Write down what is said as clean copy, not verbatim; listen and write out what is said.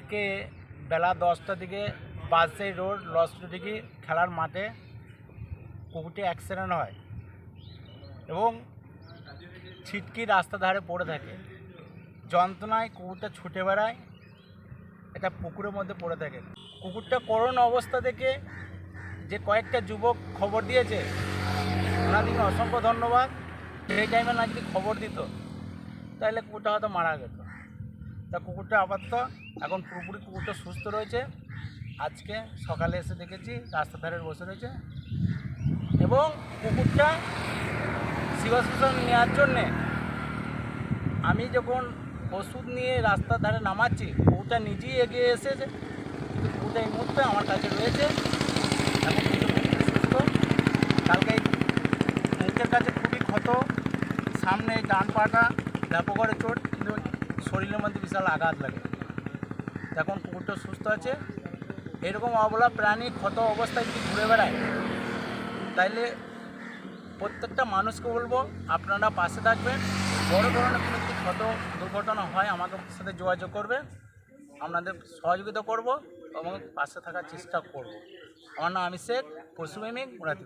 কালকে বেলা 10টার দিকে বাসেই রোড লসডিঘি খেলার মাঠে কুকুরটি অ্যাক্সিডেন্ট হয় এবং ছিটকি রাস্তার ধারে পড়ে থাকে। যন্ত্রণায় কুকুরটা ছুটে বেড়ায়, এটা পুকুরের মধ্যে পড়ে থাকে। কুকুরটা করুণ অবস্থা দেখে যে কয়েকটা যুবক খবর দিয়েছে, ওনাদেরকে অসংখ্য ধন্যবাদ। সেই টাইমে না যদি খবর দিত তাহলে কুকুরটা হয়তো মারা যেত। তা কুকুরটা আপাতত এখন পুরোপুরি কুকুরটা সুস্থ রয়েছে। আজকে সকালে এসে দেখেছি রাস্তার ধারে বসে রয়েছে এবং কুকুরটা সিভাসন নেওয়ার জন্যে আমি যখন ওষুধ নিয়ে রাস্তার ধারে নামাচ্ছি, কুকুরটা নিজেই এগিয়ে এসেছে, কিন্তু কুকুরটা এই মুহূর্তে আমার কাছে রয়েছে। এখন সুস্থ। কালকে মুখের কাছে খুবই ক্ষত, সামনে ডান পাটা ব্যাপকরে চোট, কিন্তু শরীরের মধ্যে বিশাল আঘাত লাগে। এখন কুকুরটা সুস্থ আছে। এরকম অবলা প্রাণী ক্ষত অবস্থায় যদি ঘুরে বেড়ায় তাইলে প্রত্যেকটা মানুষকে বলবো আপনারা পাশে থাকবেন। বড় ধরনের কোনো যদি ক্ষত দুর্ঘটনা হয় আমাদের সাথে যোগাযোগ করবে, আপনাদের সহযোগিতা করব এবং পাশে থাকার চেষ্টা করব। আমার নাম অভিষেক, পশুপ্রেমিক মুরাতি।